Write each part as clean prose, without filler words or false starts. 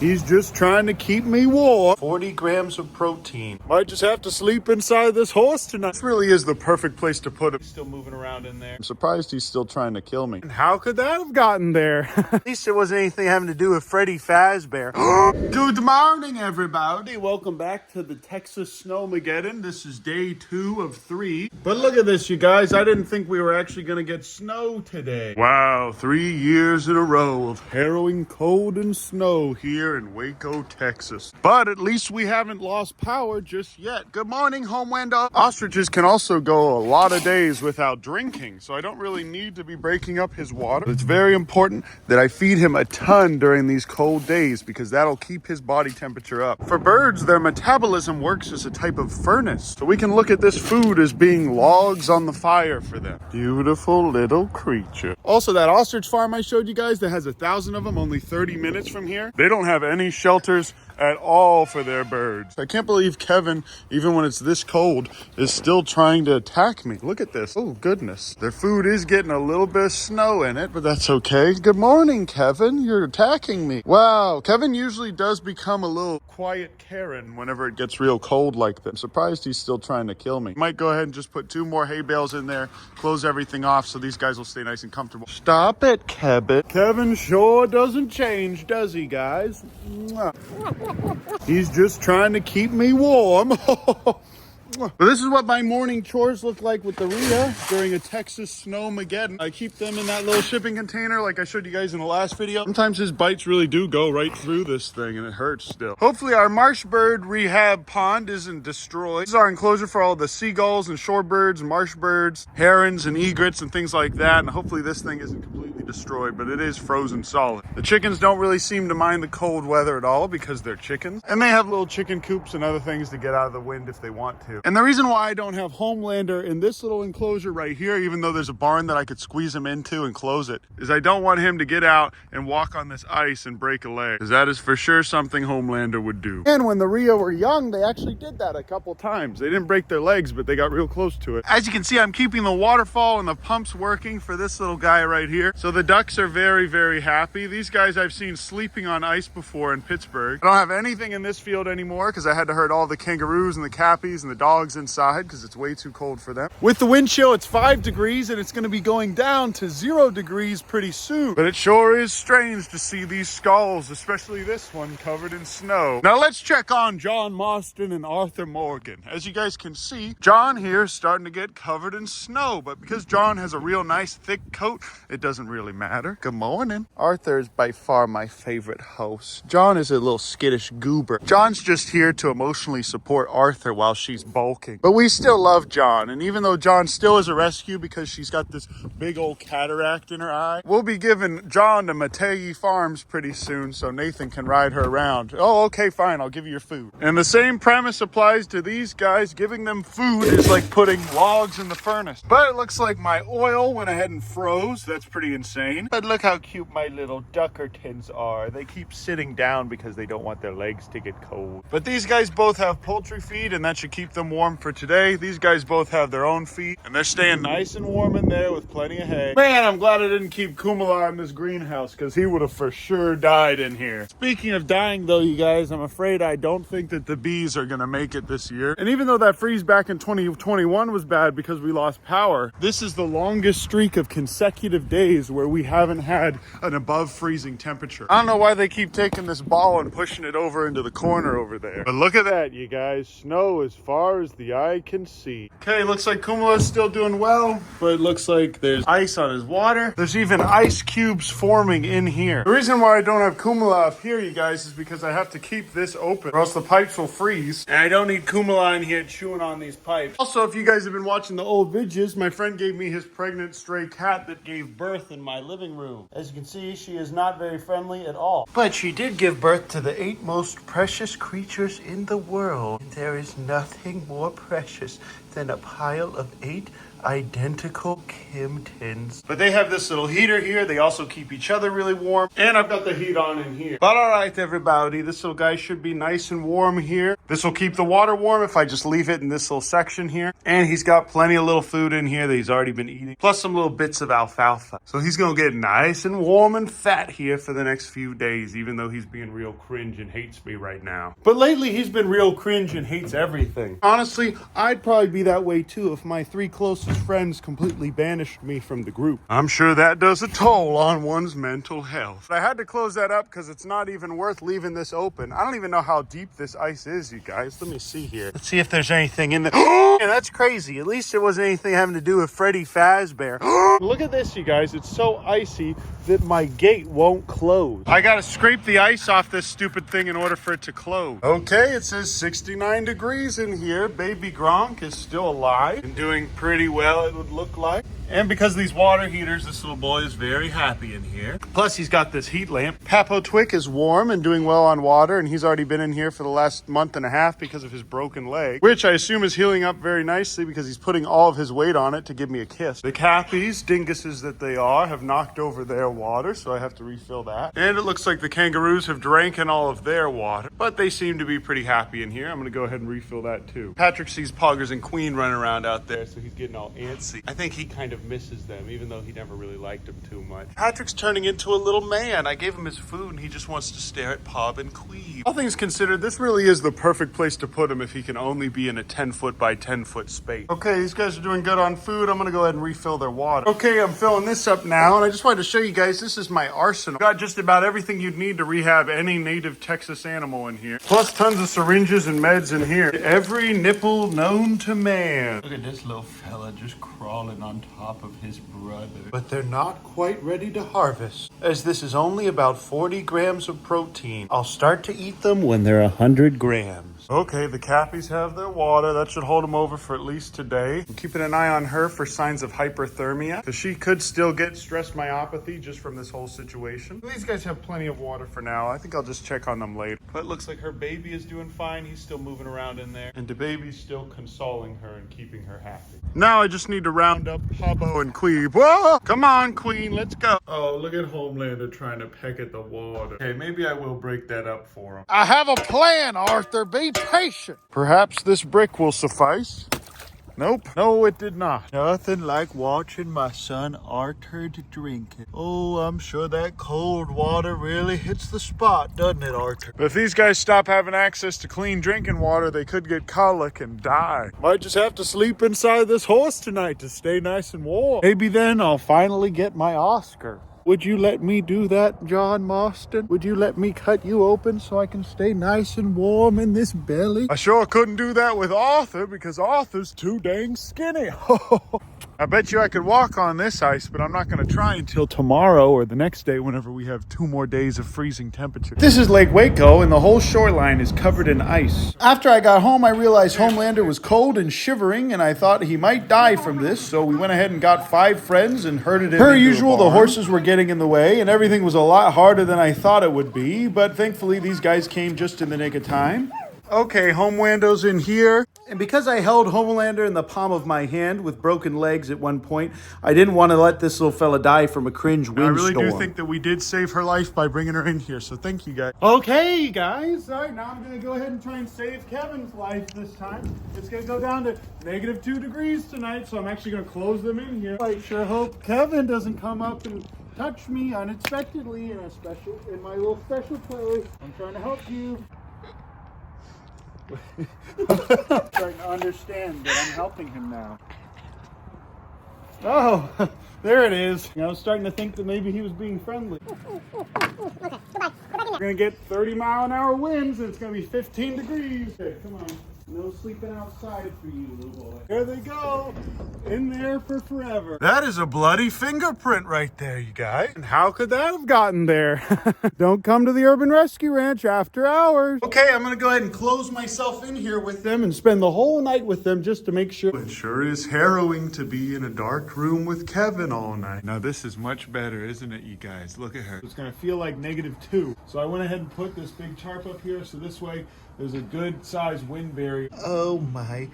He's just trying to keep me warm. 40 grams of protein. Might just have to sleep inside this horse tonight. This really is the perfect place to put him. He's still moving around in there. I'm surprised he's still trying to kill me. And how could that have gotten there? At least it wasn't anything having to do with Freddy Fazbear. Good morning, everybody. Welcome back to the Texas Snowmageddon. This is day 2 of 3. But look at this, you guys. I didn't think we were actually going to get snow today. Wow, 3 years in a row of harrowing cold and snow here in Waco, Texas. But at least we haven't lost power just yet. Good morning, Homelander. Ostriches can also go a lot of days without drinking, so I don't really need to be breaking up his water. It's very important that I feed him a ton during these cold days because that'll keep his body temperature up. For birds, their metabolism works as a type of furnace, so we can look at this food as being logs on the fire for them. Beautiful little creature. Also, that ostrich farm I showed you guys that has 1,000 of them only 30 minutes from here, they don't have any shelters at all for their birds. I can't believe Kevin, even when it's this cold, is still trying to attack me. Look at this. Oh, goodness. Their food is getting a little bit of snow in it, but that's okay. Good morning, Kevin. You're attacking me. Wow. Kevin usually does become a little quiet Karen whenever it gets real cold like this. I'm surprised he's still trying to kill me. Might go ahead and just put 2 more hay bales in there, close everything off so these guys will stay nice and comfortable. Stop it, Kevin. Kevin sure doesn't change, does he, guys? Mwah. He's just trying to keep me warm. But this is what my morning chores look like with the Rhea during a Texas Snowmageddon. I keep them in that little shipping container like I showed you guys in the last video. Sometimes his bites really do go right through this thing and it hurts still. Hopefully our marsh bird rehab pond isn't destroyed. This is our enclosure for all the seagulls and shorebirds, marsh birds, herons and egrets and things like that. And hopefully this thing isn't completely destroyed, but it is frozen solid. The chickens don't really seem to mind the cold weather at all because they're chickens. And they have little chicken coops and other things to get out of the wind if they want to. And the reason why I don't have Homelander in this little enclosure right here, even though there's a barn that I could squeeze him into and close it, is I don't want him to get out and walk on this ice and break a leg, because that is for sure something Homelander would do. And when the Rhea were young, they actually did that a couple times. They didn't break their legs, but they got real close to it. As you can see, I'm keeping the waterfall and the pumps working for this little guy right here. So the ducks are very, very happy. These guys I've seen sleeping on ice before in Pittsburgh. I don't have anything in this field anymore because I had to herd all the kangaroos and the cappies and the dogs inside because it's way too cold for them. With the wind chill, it's 5 degrees and it's going to be going down to 0 degrees pretty soon. But it sure is strange to see these skulls, especially this one covered in snow. Now let's check on John Marston and Arthur Morgan. As you guys can see, John here is starting to get covered in snow, but because John has a real nice thick coat, it doesn't really matter. Good morning. Arthur is by far my favorite host. John is a little skittish goober. John's just here to emotionally support Arthur while she's bulking. But we still love John, and even though John still is a rescue because she's got this big old cataract in her eye, we'll be giving John to Matei Farms pretty soon so Nathan can ride her around. Oh, okay, fine, I'll give you your food. And the same premise applies to these guys. Giving them food is like putting logs in the furnace. But it looks like my oil went ahead and froze. That's pretty insane. But look how cute my little duckertons are. They keep sitting down because they don't want their legs to get cold. But these guys both have poultry feed, and that should keep them warm for today. These guys both have their own feed, and they're staying nice and warm in there with plenty of hay. Man, I'm glad I didn't keep Kumala in this greenhouse because he would have for sure died in here. Speaking of dying though, you guys, I'm afraid I don't think that the bees are gonna make it this year. And even though that freeze back in 2021 was bad because we lost power, this is the longest streak of consecutive days where we haven't had an above freezing temperature. I don't know why they keep taking this ball and pushing it over into the corner over there. But look at that, you guys. Snow as far as the eye can see. Okay, looks like Kumala's still doing well, but it looks like there's ice on his water. There's even ice cubes forming in here. The reason why I don't have Kumala up here, you guys, is because I have to keep this open or else the pipes will freeze. And I don't need Kumala in here chewing on these pipes. Also, if you guys have been watching the old videos, my friend gave me his pregnant stray cat that gave birth in my living room. As you can see, she is not very friendly at all. But she did give birth to the 8 most precious creatures in the world. And there is nothing more precious than a pile of 8 identical Kim tins. But they have this little heater here. They also keep each other really warm. And I've got the heat on in here. But all right, everybody, this little guy should be nice and warm here. This will keep the water warm if I just leave it in this little section here. And he's got plenty of little food in here that he's already been eating, plus some little bits of alfalfa. So he's gonna get nice and warm and fat here for the next few days, even though he's being real cringe and hates me right now. But lately he's been real cringe and hates everything. Honestly, I'd probably be that way too if my 3 closest friends completely banished me from the group. I'm sure that does a toll on one's mental health. I had to close that up because it's not even worth leaving this open. I don't even know how deep this ice is, you guys. Let me see here. Let's see if there's anything in there. Yeah, that's crazy. At least it wasn't anything having to do with Freddy Fazbear. Look at this, you guys. It's so icy that my gate won't close. I gotta scrape the ice off this stupid thing in order for it to close. Okay, it says 69 degrees in here. Baby Gronk is still alive and doing pretty well, it would look like. And because of these water heaters, this little boy is very happy in here. Plus, he's got this heat lamp. Papo Twick is warm and doing well on water, and he's already been in here for the last month and a half because of his broken leg, which I assume is healing up very nicely because he's putting all of his weight on it to give me a kiss. The Cappies, dinguses that they are, have knocked over their water, so I have to refill that. And it looks like the kangaroos have drank in all of their water, but they seem to be pretty happy in here. I'm gonna go ahead and refill that too. Patrick sees Poggers and Queen running around out there, so he's getting all antsy. I think he kind of misses them, even though he never really liked them too much. Patrick's turning into a little man. I gave him his food and he just wants to stare at Pob and Queeb. All things considered, this really is the perfect place to put him if he can only be in a 10-foot by 10-foot space. Okay, these guys are doing good on food. I'm gonna go ahead and refill their water. Okay, I'm filling this up now, and I just wanted to show you guys, this is my arsenal. Got just about everything you'd need to rehab any native Texas animal in here. Plus tons of syringes and meds in here. Every nipple known to man. Look at this little fella just crawling on top of his brother. But they're not quite ready to harvest, as this is only about 40 grams of protein. I'll start to eat them when they're 100 grams. Okay, the Cappies have their water. That should hold them over for at least today. I'm keeping an eye on her for signs of hyperthermia, because she could still get stress myopathy just from this whole situation. These guys have plenty of water for now. I think I'll just check on them later. But it looks like her baby is doing fine. He's still moving around in there. And the baby's still consoling her and keeping her happy. Now I just need to round up Pablo and Queeb. Whoa! Come on, Queen, let's go. Oh, look at Homelander trying to peck at the water. Okay, maybe I will break that up for him. I have a plan, Arthur. Be patient. Perhaps this brick will suffice. Nope. No, it did not. Nothing like watching my son Arthur drink it. Oh, I'm sure that cold water really hits the spot, doesn't it, Arthur? But if these guys stop having access to clean drinking water, they could get colic and die. Might just have to sleep inside this horse tonight to stay nice and warm. Maybe then I'll finally get my Oscar. Would you let me do that, John Marston? Would you let me cut you open so I can stay nice and warm in this belly? I sure couldn't do that with Arthur because Arthur's too dang skinny. I bet you I could walk on this ice, but I'm not going to try until tomorrow or the next day whenever we have 2 more days of freezing temperature. This is Lake Waco, and the whole shoreline is covered in ice. After I got home, I realized Homelander was cold and shivering, and I thought he might die from this, so we went ahead and got 5 friends and herded him. Per usual, the horses were getting in the way, and everything was a lot harder than I thought it would be, but thankfully these guys came just in the nick of time. Okay, Homelando's in here. And because I held Homelander in the palm of my hand with broken legs at one point, I didn't want to let this little fella die from a cringe windstorm. I really do think that we did save her life by bringing her in here, so thank you guys. Okay, guys. All right, now I'm going to go ahead and try and save Kevin's life this time. It's going to go down to -2 degrees tonight, so I'm actually going to close them in here. I sure hope Kevin doesn't come up and touch me unexpectedly in my little special place. I'm trying to help you. I'm starting to understand that I'm helping him now. Oh, there it is. I was starting to think that maybe he was being friendly. We're going to get 30-mile-an-hour winds, and it's going to be 15 degrees. Okay, come on. No sleeping outside for you, little boy. There they go. In there for forever. That is a bloody fingerprint right there, you guys. And how could that have gotten there? Don't come to the Urban Rescue Ranch after hours. Okay, I'm going to go ahead and close myself in here with them and spend the whole night with them just to make sure. It sure is harrowing to be in a dark room with Kevin all night. Now, this is much better, isn't it, you guys? Look at her. It's going to feel like -2. So I went ahead and put this big tarp up here so this way there's a good sized wind barrier. Oh my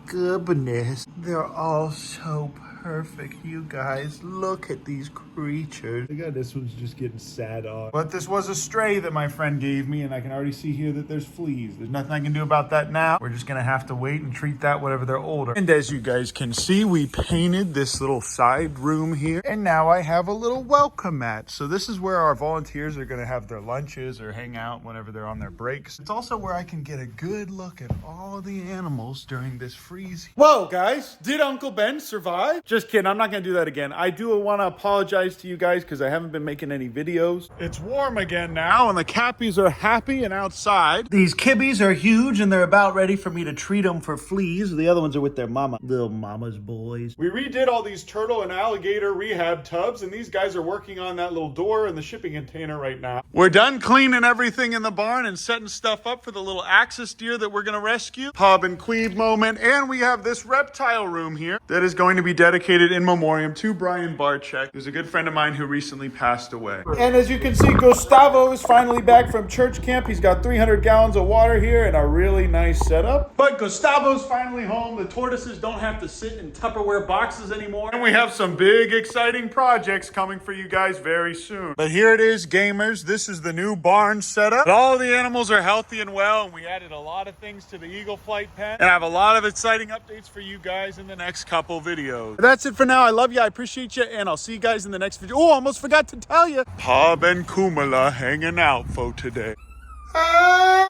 goodness. They're all so perfect, you guys. Look at these creatures. Look at this one's just getting sad on. But this was a stray that my friend gave me, and I can already see here that there's fleas. There's nothing I can do about that now. We're just gonna have to wait and treat that whenever they're older. And as you guys can see, we painted this little side room here, and now I have a little welcome mat. So this is where our volunteers are gonna have their lunches or hang out whenever they're on their breaks. It's also where I can get a good look at all the animals during this freeze. Whoa, guys, did Uncle Ben survive? Just kidding, I'm not gonna do that again. I do want to apologize to you guys because I haven't been making any videos. It's warm again now, and the cappies are happy and outside. These kibbies are huge, and they're about ready for me to treat them for fleas. The other ones are with their mama. Little mama's boys. We redid all these turtle and alligator rehab tubs, and these guys are working on that little door in the shipping container right now. We're done cleaning everything in the barn and setting stuff up for the little axis deer that we're gonna rescue. Pub and Queeb moment, and we have this reptile room here that is going to be dedicated in memoriam to Brian Barczyk, who's a good friend of mine who recently passed away. And as you can see, Gustavo is finally back from church camp. He's got 300 gallons of water here and a really nice setup. But Gustavo's finally home. The tortoises don't have to sit in Tupperware boxes anymore. And we have some big, exciting projects coming for you guys very soon. But here it is, gamers. This is the new barn setup. All the animals are healthy and well, and we added a lot of things to the Eagle Flight pen. And I have a lot of exciting updates for you guys in the next couple videos. That's it for now. I love you. I appreciate you. And I'll see you guys in the next video. Oh, almost forgot to tell you. Pub and Kumala hanging out for today.